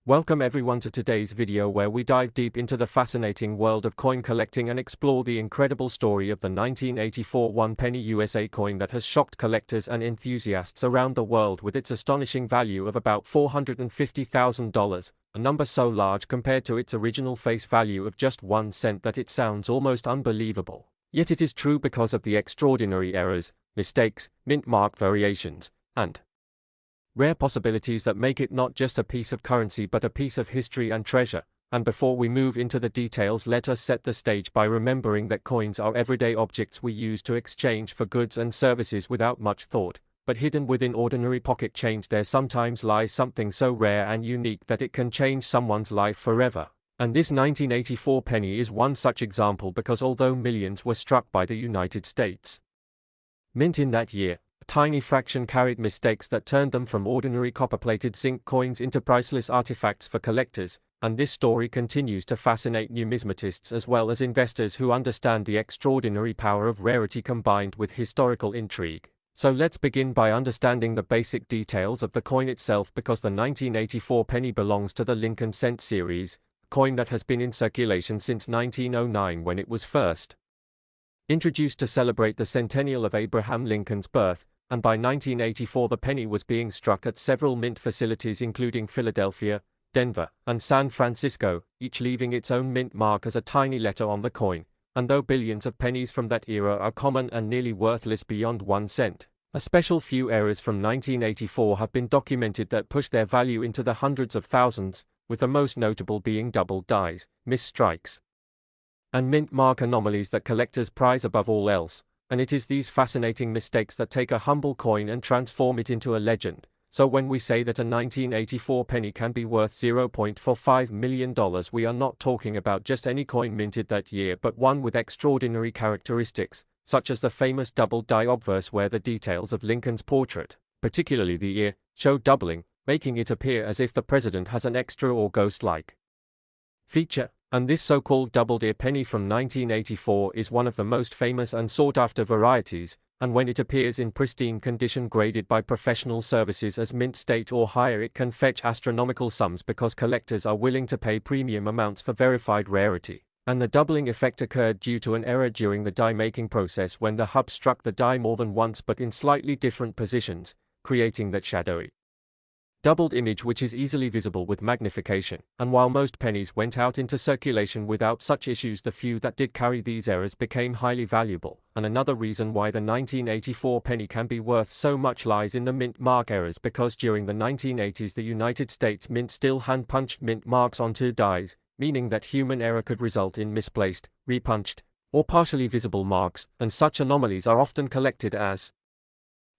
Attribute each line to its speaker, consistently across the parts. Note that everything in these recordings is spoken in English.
Speaker 1: Welcome everyone to today's video where we dive deep into the fascinating world of coin collecting and explore the incredible story of the 1984 one-penny USA coin that has shocked collectors and enthusiasts around the world with its astonishing value of about $450,000, a number so large compared to its original face value of just 1 cent that it sounds almost unbelievable. Yet it is true because of the extraordinary errors, mistakes, mint mark variations, and rare possibilities that make it not just a piece of currency but a piece of history and treasure. And before we move into the details, let us set the stage by remembering that coins are everyday objects we use to exchange for goods and services without much thought, but hidden within ordinary pocket change there sometimes lies something so rare and unique that it can change someone's life forever. And this 1984 penny is one such example because although millions were struck by the United States Mint in that year, tiny fraction carried mistakes that turned them from ordinary copper-plated zinc coins into priceless artifacts for collectors, and this story continues to fascinate numismatists as well as investors who understand the extraordinary power of rarity combined with historical intrigue. So let's begin by understanding the basic details of the coin itself because the 1984 penny belongs to the Lincoln cent series, a coin that has been in circulation since 1909 when it was first introduced to celebrate the centennial of Abraham Lincoln's birth, and by 1984 the penny was being struck at several mint facilities including Philadelphia, Denver, and San Francisco, each leaving its own mint mark as a tiny letter on the coin. And though billions of pennies from that era are common and nearly worthless beyond 1 cent, a special few errors from 1984 have been documented that push their value into the hundreds of thousands, with the most notable being double dies, misstrikes, and mint mark anomalies that collectors prize above all else. And it is these fascinating mistakes that take a humble coin and transform it into a legend. So when we say that a 1984 penny can be worth $0.45 million, we are not talking about just any coin minted that year but one with extraordinary characteristics, such as the famous double die obverse where the details of Lincoln's portrait, particularly the ear, show doubling, making it appear as if the president has an extra or ghost-like feature. And this so-called double-ear penny from 1984 is one of the most famous and sought-after varieties, and when it appears in pristine condition graded by professional services as mint state or higher, it can fetch astronomical sums because collectors are willing to pay premium amounts for verified rarity. And the doubling effect occurred due to an error during the die-making process when the hub struck the die more than once but in slightly different positions, creating that shadowy doubled image which is easily visible with magnification. And while most pennies went out into circulation without such issues, the few that did carry these errors became highly valuable. And another reason why the 1984 penny can be worth so much lies in the mint mark errors, because during the 1980s the United States Mint still hand-punched mint marks onto dies, meaning that human error could result in misplaced, repunched, or partially visible marks, and such anomalies are often collected as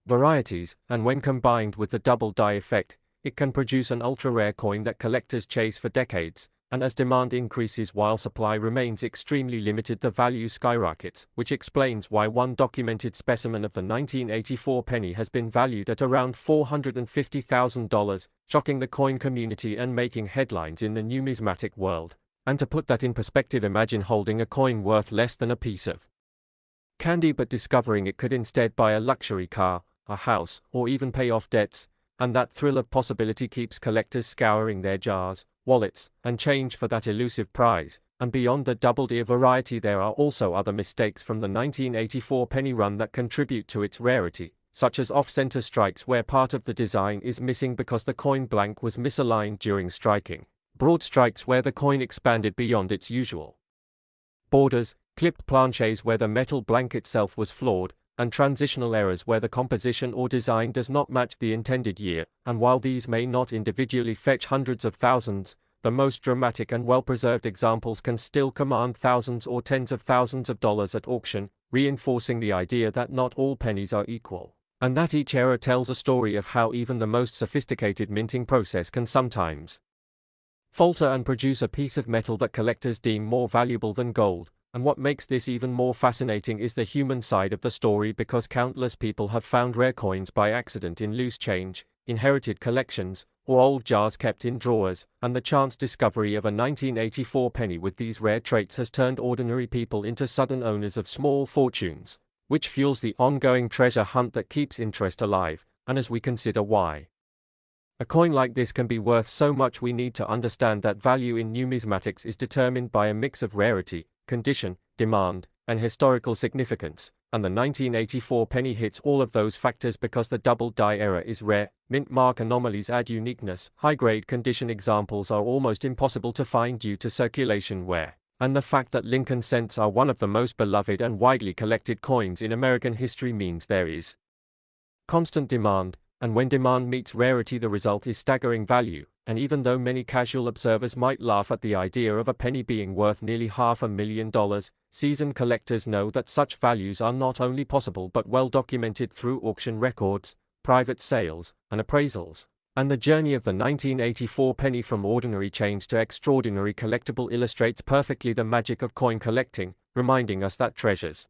Speaker 1: varieties, and when combined with the double die effect, it can produce an ultra-rare coin that collectors chase for decades, and as demand increases while supply remains extremely limited, the value skyrockets, which explains why one documented specimen of the 1984 penny has been valued at around $450,000, shocking the coin community and making headlines in the numismatic world. And to put that in perspective, imagine holding a coin worth less than a piece of candy but discovering it could instead buy a luxury car, a house, or even pay off debts. And that thrill of possibility keeps collectors scouring their jars, wallets, and change for that elusive prize. And beyond the double-ear variety, there are also other mistakes from the 1984 penny run that contribute to its rarity, such as off-center strikes where part of the design is missing because the coin blank was misaligned during striking, broad strikes where the coin expanded beyond its usual borders, clipped planchets where the metal blank itself was flawed, and transitional errors where the composition or design does not match the intended year. And while these may not individually fetch hundreds of thousands, the most dramatic and well-preserved examples can still command thousands or tens of thousands of dollars at auction, reinforcing the idea that not all pennies are equal, and that each error tells a story of how even the most sophisticated minting process can sometimes falter and produce a piece of metal that collectors deem more valuable than gold. And what makes this even more fascinating is the human side of the story, because countless people have found rare coins by accident in loose change, inherited collections, or old jars kept in drawers, and the chance discovery of a 1984 penny with these rare traits has turned ordinary people into sudden owners of small fortunes, which fuels the ongoing treasure hunt that keeps interest alive. And as we consider why A coin like this can be worth so much. We need to understand that value in numismatics is determined by a mix of rarity, condition, demand, and historical significance, and the 1984 penny hits all of those factors because the double die error is rare. Mint mark anomalies add uniqueness. High-grade condition examples are almost impossible to find due to circulation wear, and the fact that Lincoln cents are one of the most beloved and widely collected coins in American history means there is constant demand, and when demand meets rarity the result is staggering value. And even though many casual observers might laugh at the idea of a penny being worth nearly $500,000, seasoned collectors know that such values are not only possible but well documented through auction records, private sales, and appraisals. And the journey of the 1984 penny from ordinary change to extraordinary collectible illustrates perfectly the magic of coin collecting, reminding us that treasures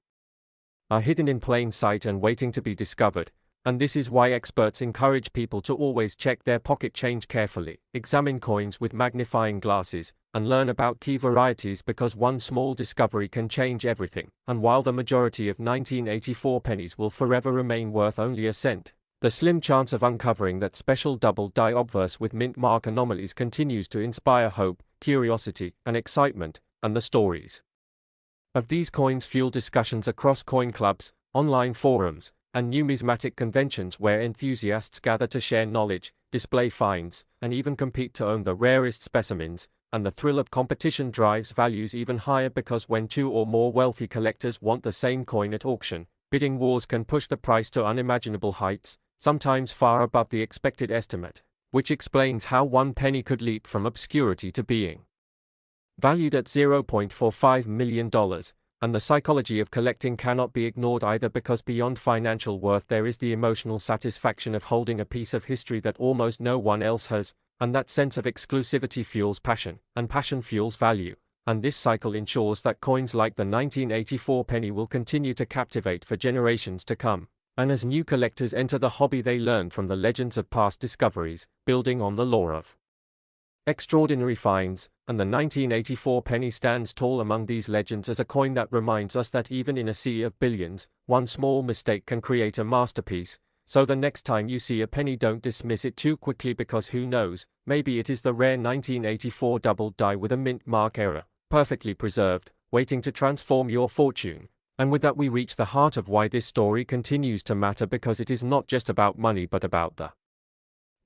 Speaker 1: are hidden in plain sight and waiting to be discovered. And this is why experts encourage people to always check their pocket change carefully, examine coins with magnifying glasses, and learn about key varieties because one small discovery can change everything. And while the majority of 1984 pennies will forever remain worth only a cent, the slim chance of uncovering that special double die obverse with mint mark anomalies continues to inspire hope, curiosity, and excitement, and the stories of these coins fuel discussions across coin clubs, online forums, and numismatic conventions where enthusiasts gather to share knowledge, display finds, and even compete to own the rarest specimens. And the thrill of competition drives values even higher because when two or more wealthy collectors want the same coin at auction, bidding wars can push the price to unimaginable heights, sometimes far above the expected estimate, which explains how one penny could leap from obscurity to being valued at $0.45 million. And the psychology of collecting cannot be ignored either because beyond financial worth there is the emotional satisfaction of holding a piece of history that almost no one else has, and that sense of exclusivity fuels passion, and passion fuels value. And this cycle ensures that coins like the 1984 penny will continue to captivate for generations to come. And as new collectors enter the hobby they learn from the legends of past discoveries, building on the lore of extraordinary finds, and the 1984 penny stands tall among these legends as a coin that reminds us that even in a sea of billions, one small mistake can create a masterpiece. So the next time you see a penny, don't dismiss it too quickly because who knows, maybe it is the rare 1984 double die with a mint mark error, perfectly preserved, waiting to transform your fortune. And with that we reach the heart of why this story continues to matter, because it is not just about money but about the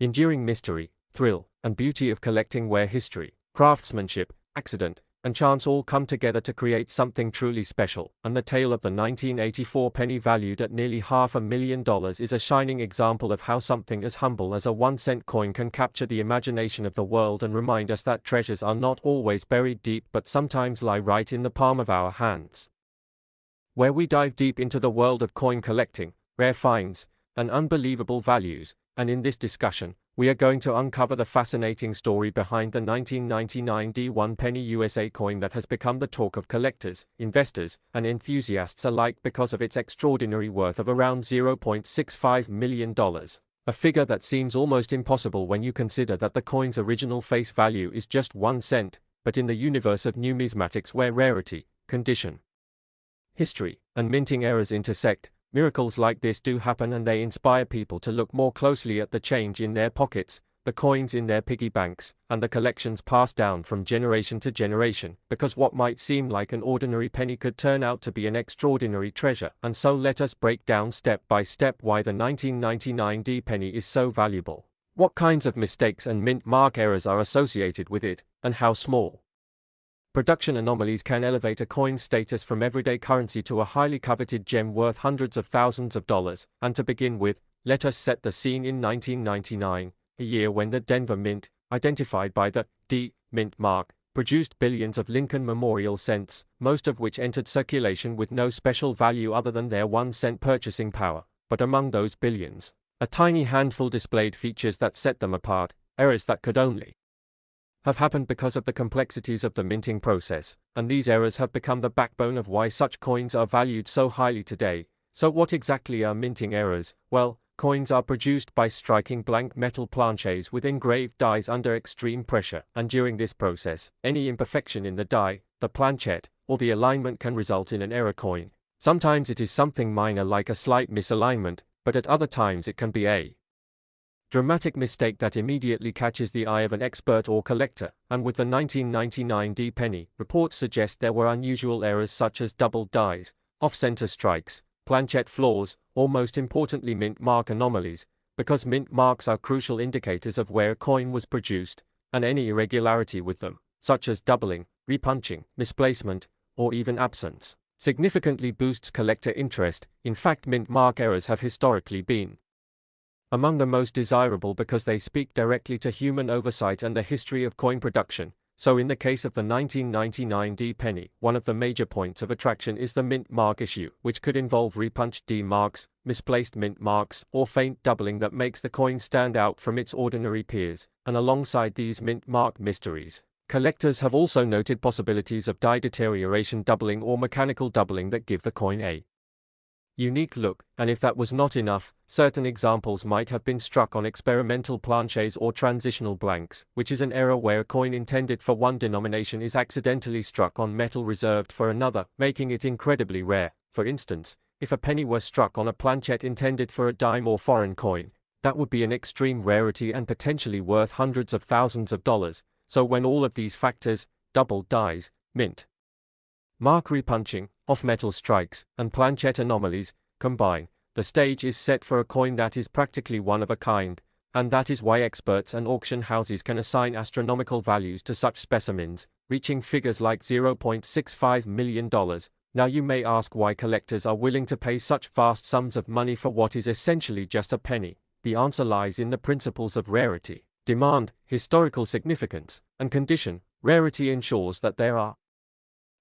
Speaker 1: enduring mystery, thrill, and beauty of collecting, where history, craftsmanship, accident, and chance all come together to create something truly special. And the tale of the 1984 penny valued at nearly $500,000 is a shining example of how something as humble as a 1-cent coin can capture the imagination of the world and remind us that treasures are not always buried deep but sometimes lie right in the palm of our hands. Where we dive deep into the world of coin collecting, rare finds, and unbelievable values, and in this discussion, we are going to uncover the fascinating story behind the 1999 D1 penny USA coin that has become the talk of collectors, investors, and enthusiasts alike because of its extraordinary worth of around $0.65 million, a figure that seems almost impossible when you consider that the coin's original face value is just 1 cent, but in the universe of numismatics where rarity, condition, history, and minting errors intersect, miracles like this do happen, and they inspire people to look more closely at the change in their pockets, the coins in their piggy banks, and the collections passed down from generation to generation, because what might seem like an ordinary penny could turn out to be an extraordinary treasure. And so let us break down step by step why the 1999 D penny is so valuable, what kinds of mistakes and mint mark errors are associated with it, and how small production anomalies can elevate a coin's status from everyday currency to a highly coveted gem worth hundreds of thousands of dollars. And to begin with, let us set the scene in 1999, a year when the Denver Mint, identified by the D mint mark, produced billions of Lincoln Memorial cents, most of which entered circulation with no special value other than their 1-cent purchasing power. But among those billions, a tiny handful displayed features that set them apart, errors that could only have happened because of the complexities of the minting process, and these errors have become the backbone of why such coins are valued so highly today. So what exactly are minting errors? Well, coins are produced by striking blank metal planchets with engraved dies under extreme pressure, and during this process, any imperfection in the die, the planchet, or the alignment can result in an error coin. Sometimes it is something minor like a slight misalignment, but at other times it can be a Dramatic mistake that immediately catches the eye of an expert or collector, and with the 1999 D penny, reports suggest there were unusual errors such as double dies, off-center strikes, planchet flaws, or most importantly mint mark anomalies, because mint marks are crucial indicators of where a coin was produced, and any irregularity with them, such as doubling, repunching, misplacement, or even absence, significantly boosts collector interest. In fact, mint mark errors have historically been among the most desirable because they speak directly to human oversight and the history of coin production. So in the case of the 1999 D penny, one of the major points of attraction is the mint mark issue, which could involve repunched D marks, misplaced mint marks, or faint doubling that makes the coin stand out from its ordinary peers. And alongside these mint mark mysteries, collectors have also noted possibilities of die deterioration, doubling, or mechanical doubling that give the coin a unique look, and if that was not enough, certain examples might have been struck on experimental planchets or transitional blanks, which is an error where a coin intended for one denomination is accidentally struck on metal reserved for another, making it incredibly rare. For instance, if a penny were struck on a planchet intended for a dime or foreign coin, that would be an extreme rarity and potentially worth hundreds of thousands of dollars. So when all of these factors, double dies, mint mark repunching, off-metal strikes, and planchet anomalies, combine, the stage is set for a coin that is practically one of a kind, and that is why experts and auction houses can assign astronomical values to such specimens, reaching figures like $0.65 million. Now you may ask why collectors are willing to pay such vast sums of money for what is essentially just a penny. The answer lies in the principles of rarity, demand, historical significance, and condition. Rarity ensures that there are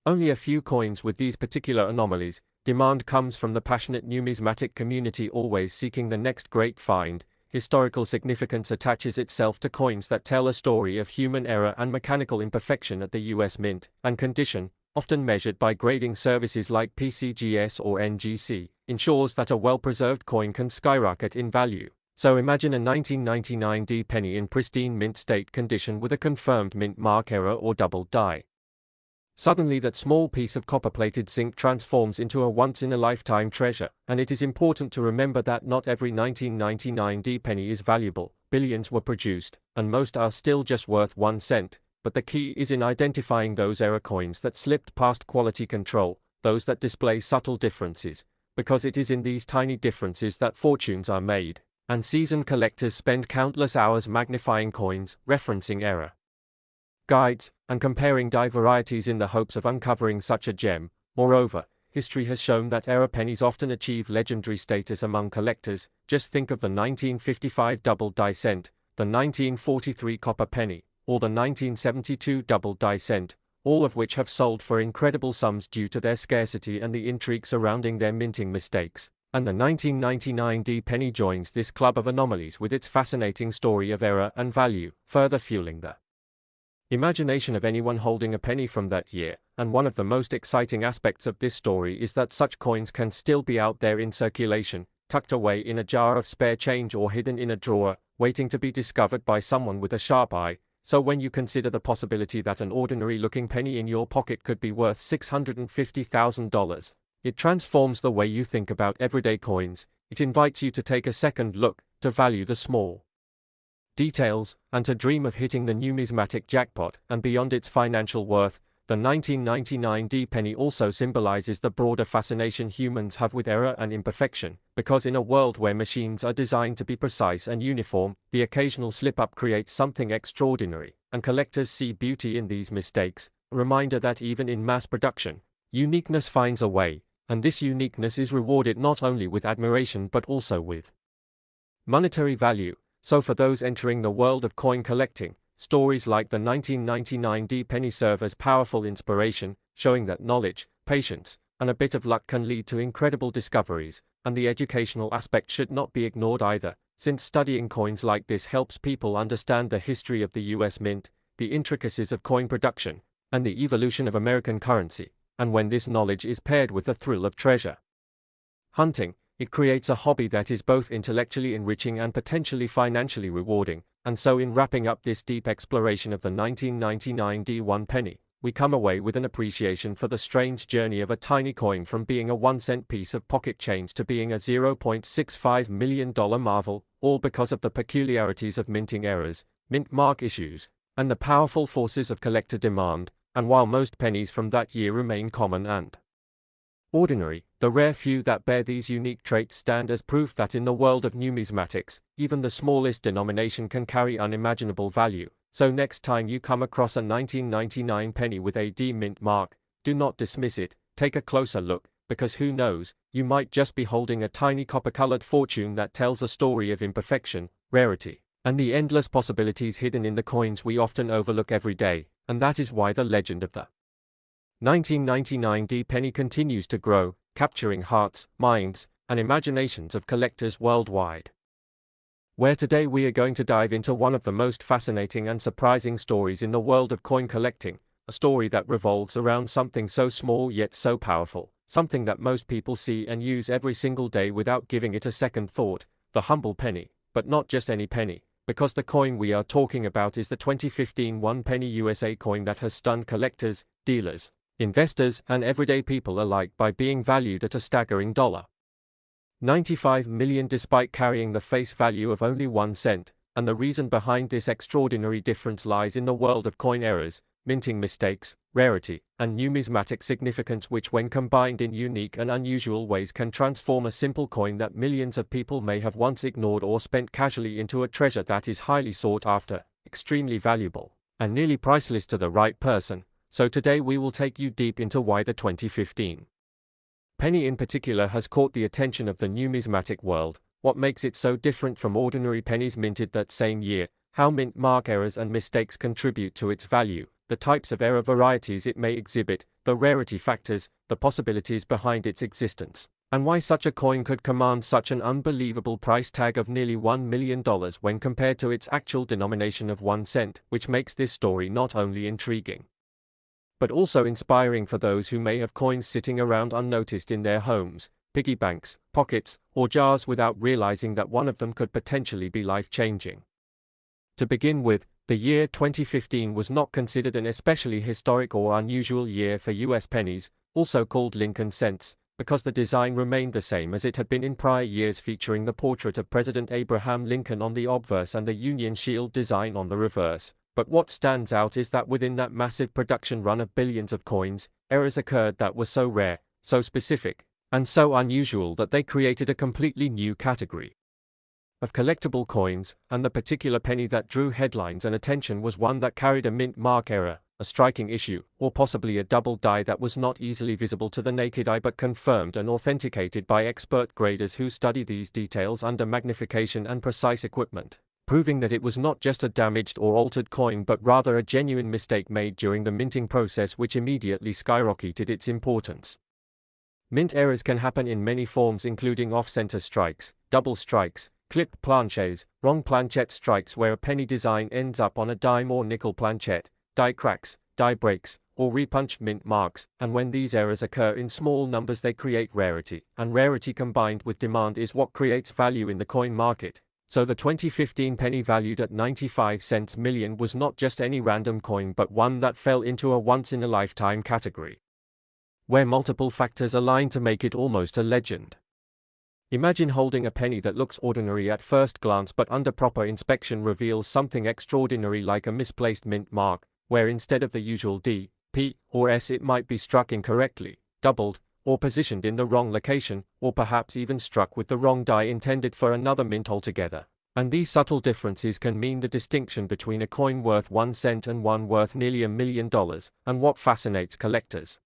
Speaker 1: only a few coins with these particular anomalies. Demand comes from the passionate numismatic community always seeking the next great find. Historical significance attaches itself to coins that tell a story of human error and mechanical imperfection at the US Mint, and condition, often measured by grading services like PCGS or NGC, ensures that a well-preserved coin can skyrocket in value. So imagine a 1999 D penny in pristine mint state condition with a confirmed mint mark error or double die. Suddenly that small piece of copper-plated zinc transforms into a once-in-a-lifetime treasure, and it is important to remember that not every 1999 D penny is valuable. Billions were produced, and most are still just worth 1 cent, but the key is in identifying those error coins that slipped past quality control, those that display subtle differences, because it is in these tiny differences that fortunes are made, and seasoned collectors spend countless hours magnifying coins, referencing error guides, and comparing die varieties in the hopes of uncovering such a gem. Moreover, history has shown that error pennies often achieve legendary status among collectors. Just think of the 1955 double die cent, the 1943 copper penny, or the 1972 double die cent, all of which have sold for incredible sums due to their scarcity and the intrigue surrounding their minting mistakes. And the 1999 D penny joins this club of anomalies with its fascinating story of error and value, further fueling the imagination of anyone holding a penny from that year. And one of the most exciting aspects of this story is that such coins can still be out there in circulation, tucked away in a jar of spare change or hidden in a drawer, waiting to be discovered by someone with a sharp eye. So when you consider the possibility that an ordinary-looking penny in your pocket could be worth $650,000, it transforms the way you think about everyday coins. It invites you to take a second look, to value the small details, and to dream of hitting the numismatic jackpot. And beyond its financial worth, the 1999 D penny also symbolizes the broader fascination humans have with error and imperfection, because in a world where machines are designed to be precise and uniform, the occasional slip-up creates something extraordinary, and collectors see beauty in these mistakes, a reminder that even in mass production, uniqueness finds a way, and this uniqueness is rewarded not only with admiration but also with monetary value. So for those entering the world of coin collecting, stories like the 1999 D penny serve as powerful inspiration, showing that knowledge, patience, and a bit of luck can lead to incredible discoveries, and the educational aspect should not be ignored either, since studying coins like this helps people understand the history of the US Mint, the intricacies of coin production, and the evolution of American currency. And when this knowledge is paired with the thrill of treasure hunting, it creates a hobby that is both intellectually enriching and potentially financially rewarding. And so in wrapping up this deep exploration of the 1999 D1 penny, we come away with an appreciation for the strange journey of a tiny coin from being a 1-cent piece of pocket change to being a $0.65 million marvel, all because of the peculiarities of minting errors, mint mark issues, and the powerful forces of collector demand. And while most pennies from that year remain common and ordinary, the rare few that bear these unique traits stand as proof that in the world of numismatics, even the smallest denomination can carry unimaginable value. So next time you come across a 1999 penny with a D mint mark, do not dismiss it, take a closer look, because who knows, you might just be holding a tiny copper-colored fortune that tells a story of imperfection, rarity, and the endless possibilities hidden in the coins we often overlook every day. And that is why the legend of the 1999 D penny continues to grow, capturing hearts, minds, and imaginations of collectors worldwide. Where today we are going to dive into one of the most fascinating and surprising stories in the world of coin collecting, a story that revolves around something so small yet so powerful, something that most people see and use every single day without giving it a second thought, the humble penny, but not just any penny. Because the coin we are talking about is the 2015 1 penny USA coin that has stunned collectors, dealers, investors, and everyday people alike by being valued at a staggering $95 million despite carrying the face value of only 1 cent, and the reason behind this extraordinary difference lies in the world of coin errors, minting mistakes, rarity, and numismatic significance which when combined in unique and unusual ways can transform a simple coin that millions of people may have once ignored or spent casually into a treasure that is highly sought after, extremely valuable, and nearly priceless to the right person. So today we will take you deep into why the 2015 penny in particular has caught the attention of the numismatic world, what makes it so different from ordinary pennies minted that same year, how mint mark errors and mistakes contribute to its value, the types of error varieties it may exhibit, the rarity factors, the possibilities behind its existence, and why such a coin could command such an unbelievable price tag of nearly $1 million when compared to its actual denomination of 1 cent, which makes this story not only intriguing, but also inspiring for those who may have coins sitting around unnoticed in their homes, piggy banks, pockets, or jars without realizing that one of them could potentially be life-changing. To begin with, the year 2015 was not considered an especially historic or unusual year for US pennies, also called Lincoln cents, because the design remained the same as it had been in prior years, featuring the portrait of President Abraham Lincoln on the obverse and the Union Shield design on the reverse. But what stands out is that within that massive production run of billions of coins, errors occurred that were so rare, so specific, and so unusual that they created a completely new category of collectible coins, and the particular penny that drew headlines and attention was one that carried a mint mark error, a striking issue, or possibly a double die that was not easily visible to the naked eye but confirmed and authenticated by expert graders who study these details under magnification and precise equipment, proving that it was not just a damaged or altered coin but rather a genuine mistake made during the minting process, which immediately skyrocketed its importance. Mint errors can happen in many forms, including off-center strikes, double strikes, clip planchets, wrong planchette strikes where a penny design ends up on a dime or nickel planchette, die cracks, die breaks, or repunched mint marks, and when these errors occur in small numbers they create rarity, and rarity combined with demand is what creates value in the coin market. So the 2015 penny valued at 95 cents million was not just any random coin but one that fell into a once-in-a-lifetime category, where multiple factors align to make it almost a legend. Imagine holding a penny that looks ordinary at first glance but under proper inspection reveals something extraordinary, like a misplaced mint mark, where instead of the usual D, P, or S it might be struck incorrectly, doubled, or positioned in the wrong location, or perhaps even struck with the wrong die intended for another mint altogether. And these subtle differences can mean the distinction between a coin worth 1 cent and one worth nearly $1 million, and what fascinates collectors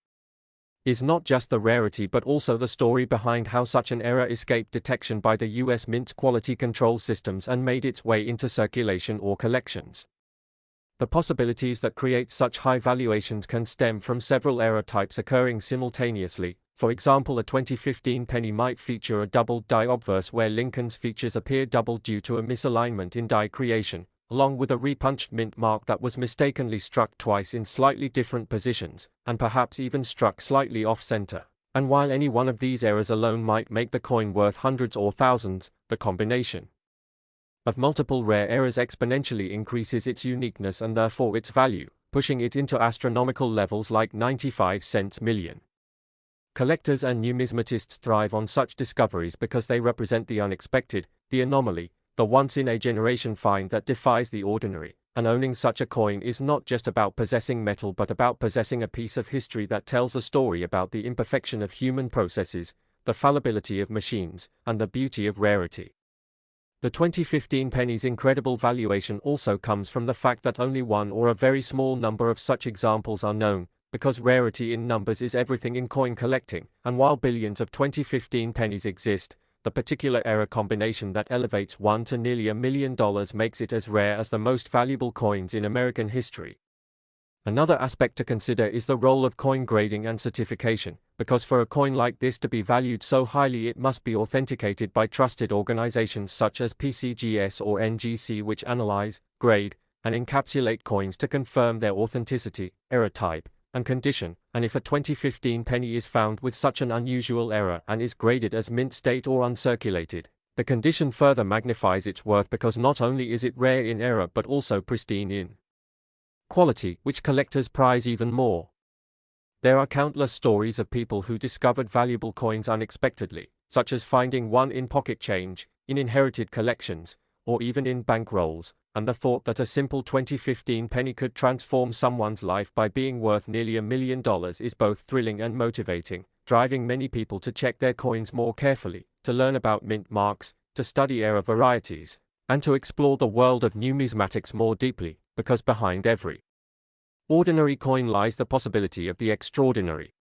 Speaker 1: is not just the rarity but also the story behind how such an error escaped detection by the US Mint's quality control systems and made its way into circulation or collections. The possibilities that create such high valuations can stem from several error types occurring simultaneously. For example, a 2015 penny might feature a doubled die obverse where Lincoln's features appear doubled due to a misalignment in die creation, along with a repunched mint mark that was mistakenly struck twice in slightly different positions, and perhaps even struck slightly off-center. And while any one of these errors alone might make the coin worth hundreds or thousands, the combination of multiple rare errors exponentially increases its uniqueness and therefore its value. pushing it into astronomical levels like 95 cents million. Collectors and numismatists thrive on such discoveries because they represent the unexpected, the anomaly, the once-in-a-generation find that defies the ordinary, and owning such a coin is not just about possessing metal but about possessing a piece of history that tells a story about the imperfection of human processes, the fallibility of machines, and the beauty of rarity. The 2015 penny's incredible valuation also comes from the fact that only one or a very small number of such examples are known, because rarity in numbers is everything in coin collecting, and while billions of 2015 pennies exist, the particular error combination that elevates one to nearly $1 million makes it as rare as the most valuable coins in American history. Another aspect to consider is the role of coin grading and certification, because for a coin like this to be valued so highly it must be authenticated by trusted organizations such as PCGS or NGC, which analyze, grade, and encapsulate coins to confirm their authenticity, error type, and condition, and if a 2015 penny is found with such an unusual error and is graded as mint state or uncirculated, the condition further magnifies its worth because not only is it rare in error but also pristine in quality, which collectors prize even more. There are countless stories of people who discovered valuable coins unexpectedly, such as finding one in pocket change, in inherited collections, or even in bank rolls, and the thought that a simple 2015 penny could transform someone's life by being worth nearly $1 million is both thrilling and motivating, driving many people to check their coins more carefully, to learn about mint marks, to study error varieties, and to explore the world of numismatics more deeply, because behind every ordinary coin lies the possibility of the extraordinary.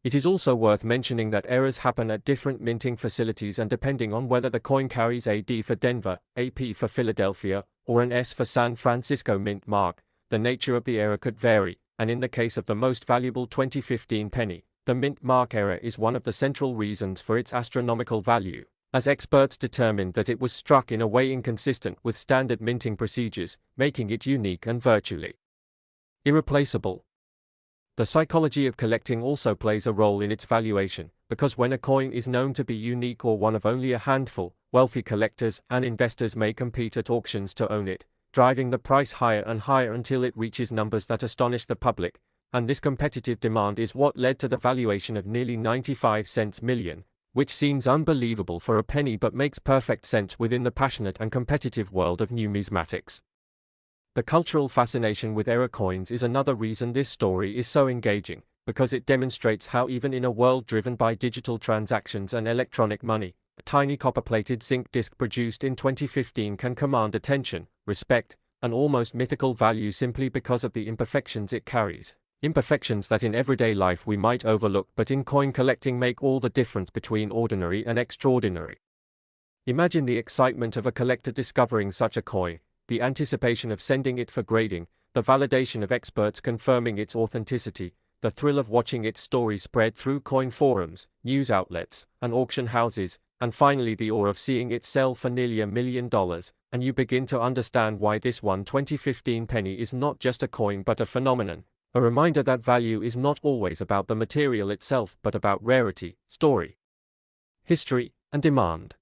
Speaker 1: It is also worth mentioning that errors happen at different minting facilities, and depending on whether the coin carries a D for Denver, a P for Philadelphia, or an S for San Francisco mint mark, the nature of the error could vary, and in the case of the most valuable 2015 penny, the mint mark error is one of the central reasons for its astronomical value, as experts determined that it was struck in a way inconsistent with standard minting procedures, making it unique and virtually irreplaceable. The psychology of collecting also plays a role in its valuation, because when a coin is known to be unique or one of only a handful, wealthy collectors and investors may compete at auctions to own it, driving the price higher and higher until it reaches numbers that astonish the public, and this competitive demand is what led to the valuation of nearly 95 cents million, which seems unbelievable for a penny but makes perfect sense within the passionate and competitive world of numismatics. The cultural fascination with error coins is another reason this story is so engaging, because it demonstrates how even in a world driven by digital transactions and electronic money, a tiny copper-plated zinc disc produced in 2015 can command attention, respect, and almost mythical value simply because of the imperfections it carries. Imperfections that in everyday life we might overlook but in coin collecting make all the difference between ordinary and extraordinary. Imagine the excitement of a collector discovering such a coin, the anticipation of sending it for grading, the validation of experts confirming its authenticity, the thrill of watching its story spread through coin forums, news outlets, and auction houses, and finally the awe of seeing it sell for nearly $1 million, and you begin to understand why this one 2015 penny is not just a coin but a phenomenon, a reminder that value is not always about the material itself but about rarity, story, history, and demand.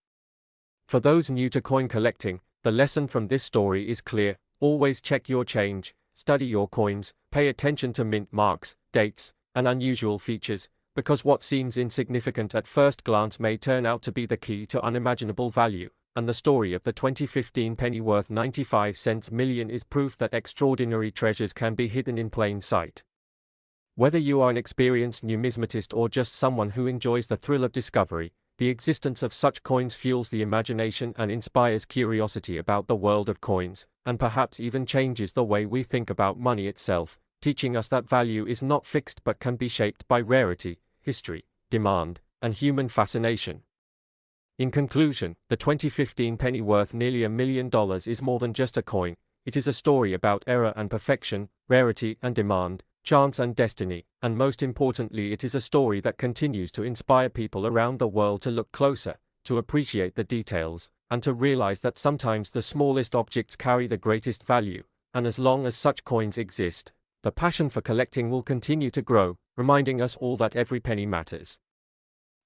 Speaker 1: For those new to coin collecting, the lesson from this story is clear: always check your change, study your coins, pay attention to mint marks, dates, and unusual features, because what seems insignificant at first glance may turn out to be the key to unimaginable value, and the story of the 2015 penny worth 95 cents million is proof that extraordinary treasures can be hidden in plain sight. Whether you are an experienced numismatist or just someone who enjoys the thrill of discovery, the existence of such coins fuels the imagination and inspires curiosity about the world of coins, and perhaps even changes the way we think about money itself, teaching us that value is not fixed but can be shaped by rarity, history, demand, and human fascination. In conclusion, the 2015 penny worth nearly $1 million is more than just a coin. It is a story about error and perfection, rarity and demand, chance and destiny, and most importantly it is a story that continues to inspire people around the world to look closer, to appreciate the details, and to realize that sometimes the smallest objects carry the greatest value, and as long as such coins exist, the passion for collecting will continue to grow, reminding us all that every penny matters.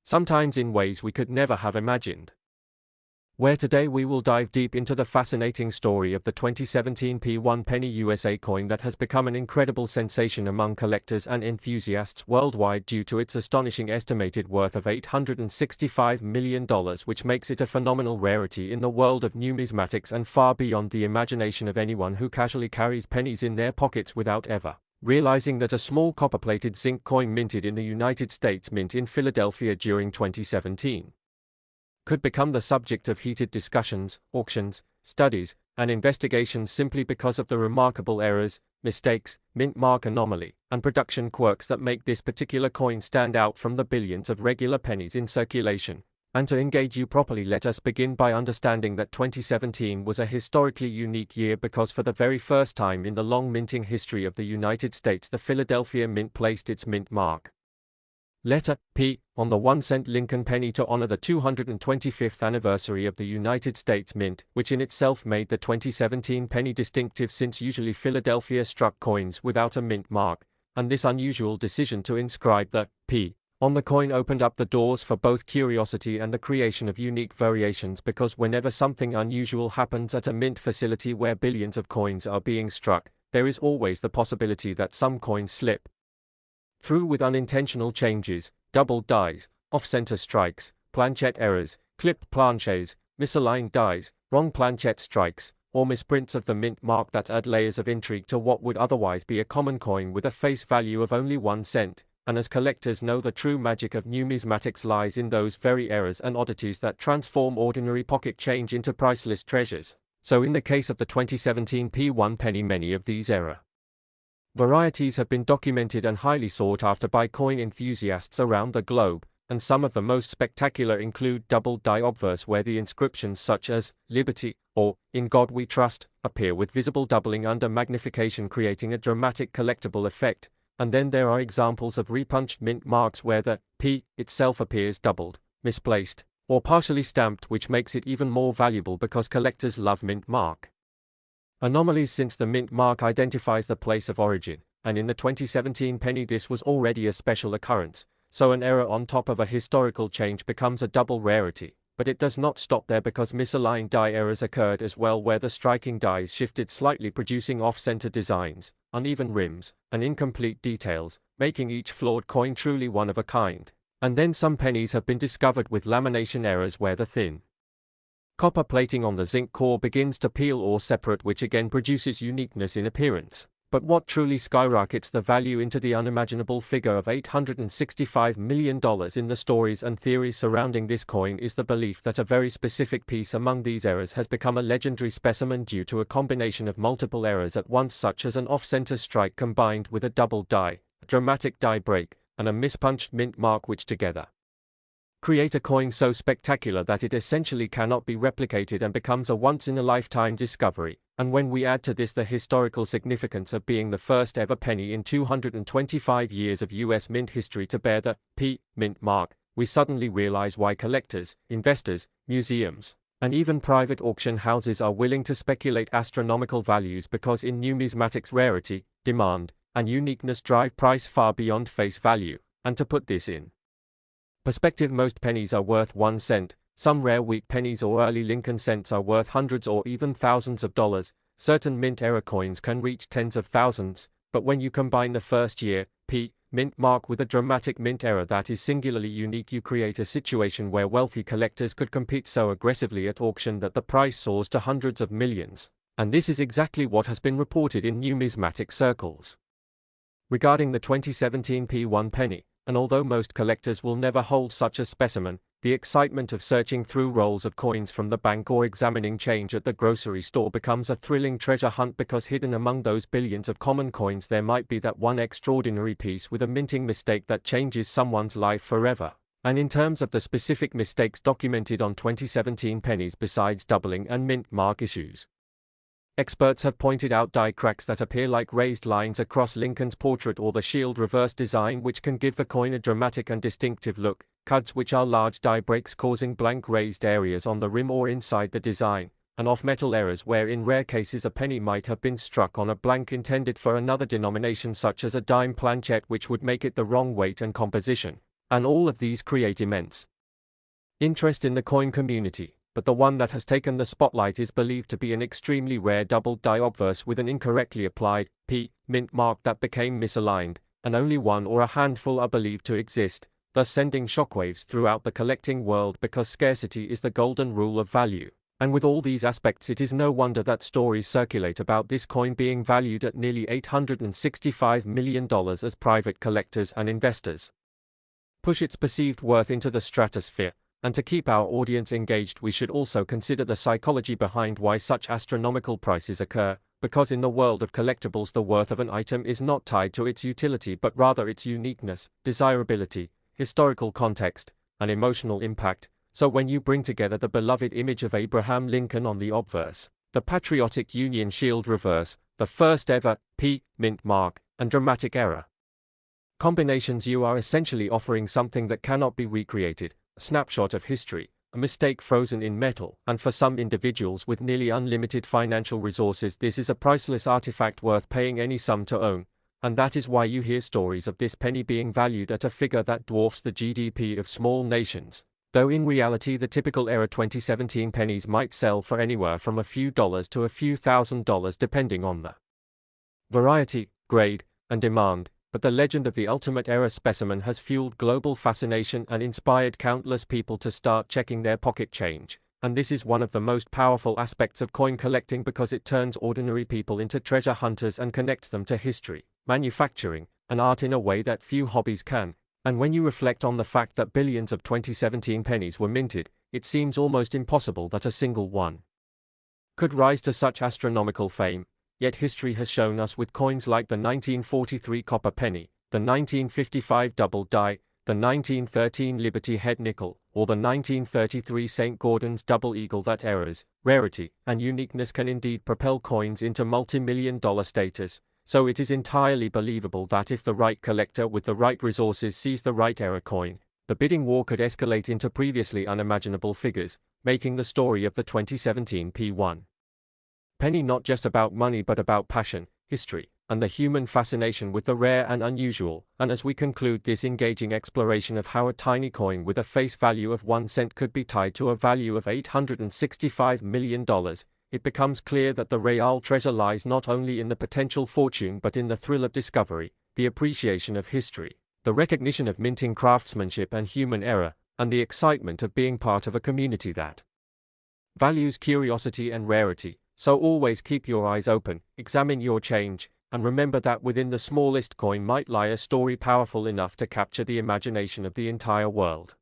Speaker 1: Sometimes in ways we could never have imagined. where today we will dive deep into the fascinating story of the 2017 P1 penny USA coin that has become an incredible sensation among collectors and enthusiasts worldwide due to its astonishing estimated worth of $865 million, which makes it a phenomenal rarity in the world of numismatics and far beyond the imagination of anyone who casually carries pennies in their pockets without ever realizing that a small copper-plated zinc coin minted in the United States Mint in Philadelphia during 2017 could become the subject of heated discussions, auctions, studies, and investigations simply because of the remarkable errors, mistakes, mint mark anomaly, and production quirks that make this particular coin stand out from the billions of regular pennies in circulation. And to engage you properly, let us begin by understanding that 2017 was a historically unique year because for the very first time in the long minting history of the United States, the Philadelphia Mint placed its mint mark, letter P, on the 1-cent Lincoln penny to honor the 225th anniversary of the United States Mint, which in itself made the 2017 penny distinctive since usually Philadelphia struck coins without a mint mark, and this unusual decision to inscribe the P on the coin opened up the doors for both curiosity and the creation of unique variations, because whenever something unusual happens at a mint facility where billions of coins are being struck, there is always the possibility that some coins slip through with unintentional changes, doubled dies, off-center strikes, planchette errors, clipped planches, misaligned dies, wrong planchette strikes, or misprints of the mint mark that add layers of intrigue to what would otherwise be a common coin with a face value of only 1 cent. And as collectors know, the true magic of numismatics lies in those very errors and oddities that transform ordinary pocket change into priceless treasures. So in the case of the 2017 P1 penny, many of these error varieties have been documented and highly sought after by coin enthusiasts around the globe, and some of the most spectacular include double die obverse, where the inscriptions such as Liberty or In God We Trust appear with visible doubling under magnification, creating a dramatic collectible effect. And then there are examples of repunched mint marks where the P itself appears doubled, misplaced, or partially stamped, which makes it even more valuable because collectors love mint mark anomalies since the mint mark identifies the place of origin, and in the 2017 penny this was already a special occurrence, so an error on top of a historical change becomes a double rarity. But it does not stop there, because misaligned die errors occurred as well, where the striking dies shifted slightly, producing off-center designs, uneven rims, and incomplete details, making each flawed coin truly one of a kind. And then some pennies have been discovered with lamination errors where the thin copper plating on the zinc core begins to peel or separate, which again produces uniqueness in appearance. But what truly skyrockets the value into the unimaginable figure of $865 million in the stories and theories surrounding this coin is the belief that a very specific piece among these errors has become a legendary specimen due to a combination of multiple errors at once, such as an off-center strike combined with a double die, a dramatic die break, and a mispunched mint mark, which together create a coin so spectacular that it essentially cannot be replicated and becomes a once-in-a-lifetime discovery. And when we add to this the historical significance of being the first ever penny in 225 years of US mint history to bear the P mint mark, we suddenly realize why collectors, investors, museums, and even private auction houses are willing to speculate astronomical values, because in numismatics rarity, demand, and uniqueness drive price far beyond face value. And to put this in perspective, most pennies are worth 1 cent, some rare wheat pennies or early Lincoln cents are worth hundreds or even thousands of dollars, certain mint era coins can reach tens of thousands, but when you combine the first year P mint mark with a dramatic mint era that is singularly unique, you create a situation where wealthy collectors could compete so aggressively at auction that the price soars to hundreds of millions. And this is exactly what has been reported in numismatic circles regarding the 2017 P1 penny. And although most collectors will never hold such a specimen, the excitement of searching through rolls of coins from the bank or examining change at the grocery store becomes a thrilling treasure hunt, because hidden among those billions of common coins there might be that one extraordinary piece with a minting mistake that changes someone's life forever. And in terms of the specific mistakes documented on 2017 pennies besides doubling and mint mark issues, experts have pointed out die cracks that appear like raised lines across Lincoln's portrait, or the shield reverse design, which can give the coin a dramatic and distinctive look, cuts which are large die breaks causing blank raised areas on the rim or inside the design, and off-metal errors where in rare cases a penny might have been struck on a blank intended for another denomination, such as a dime planchette, which would make it the wrong weight and composition. And all of these create immense interest in the coin community. but the one that has taken the spotlight is believed to be an extremely rare double die obverse with an incorrectly applied P mint mark that became misaligned, and only one or a handful are believed to exist, thus sending shockwaves throughout the collecting world because scarcity is the golden rule of value. And with all these aspects, it is no wonder that stories circulate about this coin being valued at nearly $865 million as private collectors and investors push its perceived worth into the stratosphere. And to keep our audience engaged, we should also consider the psychology behind why such astronomical prices occur, because in the world of collectibles the worth of an item is not tied to its utility but rather its uniqueness, desirability, historical context, and emotional impact. So when you bring together the beloved image of Abraham Lincoln on the obverse, the patriotic Union Shield reverse, the first ever P mint mark, and dramatic error combinations, you are essentially offering something that cannot be recreated, a snapshot of history, a mistake frozen in metal, and for some individuals with nearly unlimited financial resources, this is a priceless artifact worth paying any sum to own. And that is why you hear stories of this penny being valued at a figure that dwarfs the GDP of small nations. Though in reality the typical era 2017 pennies might sell for anywhere from a few dollars to a few $1,000s depending on the variety, grade, and demand, but the legend of the ultimate era specimen has fueled global fascination and inspired countless people to start checking their pocket change. And this is one of the most powerful aspects of coin collecting because it turns ordinary people into treasure hunters and connects them to history, manufacturing, and art in a way that few hobbies can. And when you reflect on the fact that billions of 2017 pennies were minted, it seems almost impossible that a single one could rise to such astronomical fame. Yet history has shown us with coins like the 1943 copper penny, the 1955 double die, the 1913 Liberty Head nickel, or the 1933 St. Gordon's double eagle that errors, rarity, and uniqueness can indeed propel coins into multi-million-dollar status. So it is entirely believable that if the right collector with the right resources sees the right era coin, the bidding war could escalate into previously unimaginable figures, making the story of the 2017 P1 penny not just about money but about passion, history, and the human fascination with the rare and unusual. And as we conclude this engaging exploration of how a tiny coin with a face value of 1 cent could be tied to a value of $865 million, it becomes clear that the real treasure lies not only in the potential fortune but in the thrill of discovery, the appreciation of history, the recognition of minting craftsmanship and human error, and the excitement of being part of a community that values curiosity and rarity. So always keep your eyes open, examine your change, and remember that within the smallest coin might lie a story powerful enough to capture the imagination of the entire world.